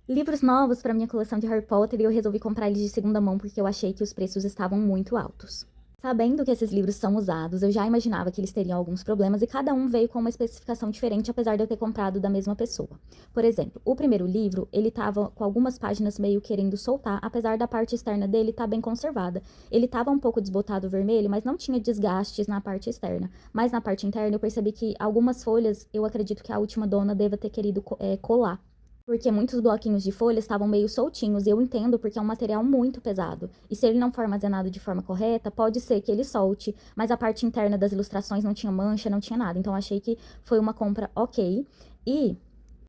Livros novos para minha coleção de Harry Potter e eu resolvi comprar eles de segunda mão porque eu achei que os preços estavam muito altos. Sabendo que esses livros são usados, eu já imaginava que eles teriam alguns problemas e cada um veio com uma especificação diferente, apesar de eu ter comprado da mesma pessoa. Por exemplo, o primeiro livro, ele tava com algumas páginas meio querendo soltar, apesar da parte externa dele estar bem conservada. Ele tava um pouco desbotado vermelho, mas não tinha desgastes na parte externa. Mas na parte interna eu percebi que algumas folhas, eu acredito que a última dona deva ter querido colar. Porque muitos bloquinhos de folha estavam meio soltinhos, e eu entendo porque é um material muito pesado. E se ele não for armazenado de forma correta, pode ser que ele solte, mas a parte interna das ilustrações não tinha mancha, não tinha nada. Então achei que foi uma compra ok. E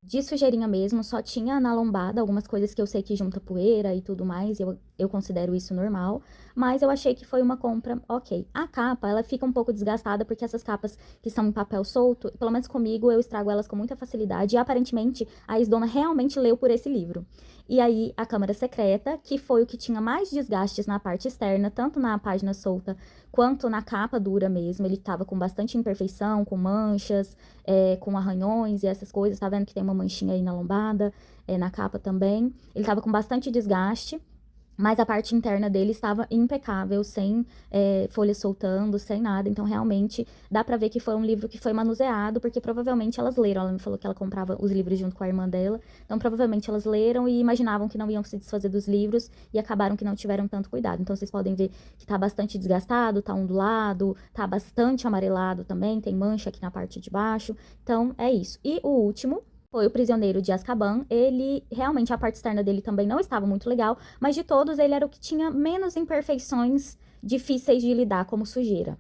de sujeirinha mesmo, só tinha na lombada algumas coisas que eu sei que junta poeira e tudo mais, eu considero isso normal, mas eu achei que foi uma compra ok. A capa, ela fica um pouco desgastada, porque essas capas que são em papel solto, pelo menos comigo, eu estrago elas com muita facilidade, e aparentemente a ex-dona realmente leu por esse livro. E aí, a Câmara Secreta, que foi o que tinha mais desgastes na parte externa, tanto na página solta quanto na capa dura mesmo, ele estava com bastante imperfeição, com manchas, com arranhões e essas coisas, tá vendo que tem uma manchinha aí na lombada, na capa também. Ele tava com bastante desgaste, mas a parte interna dele estava impecável, sem folhas soltando, sem nada. Então, realmente, dá pra ver que foi um livro que foi manuseado, porque provavelmente elas leram. Ela me falou que ela comprava os livros junto com a irmã dela. Então, provavelmente elas leram e imaginavam que não iam se desfazer dos livros e acabaram que não tiveram tanto cuidado. Então, vocês podem ver que tá bastante desgastado, tá ondulado, tá bastante amarelado também, tem mancha aqui na parte de baixo. Então, é isso. E o último foi O Prisioneiro de Azkaban. Ele, realmente, a parte externa dele também não estava muito legal, mas de todos, ele era o que tinha menos imperfeições difíceis de lidar, como sujeira.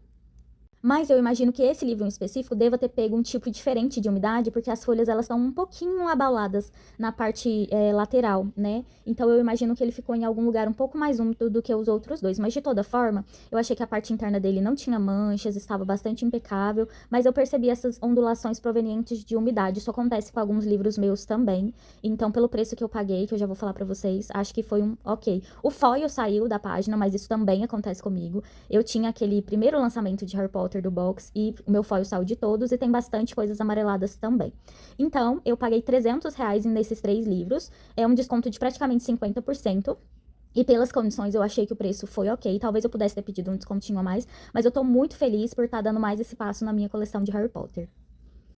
Mas eu imagino que esse livro em específico deva ter pego um tipo diferente de umidade, porque as folhas elas estão um pouquinho abaladas na parte lateral, né? Então eu imagino que ele ficou em algum lugar um pouco mais úmido do que os outros dois. Mas de toda forma, eu achei que a parte interna dele não tinha manchas, estava bastante impecável, mas eu percebi essas ondulações provenientes de umidade. Isso acontece com alguns livros meus também. Então, pelo preço que eu paguei, que eu já vou falar pra vocês, acho que foi um ok. O foil saiu da página, mas isso também acontece comigo. Eu tinha aquele primeiro lançamento de Harry Potter do box e o meu foil saiu de todos e tem bastante coisas amareladas também. Então, eu paguei R$ 300 nesses 3 livros, é um desconto de praticamente 50%. E pelas condições eu achei que o preço foi ok, talvez eu pudesse ter pedido um descontinho a mais, mas eu tô muito feliz por estar dando mais esse passo na minha coleção de Harry Potter.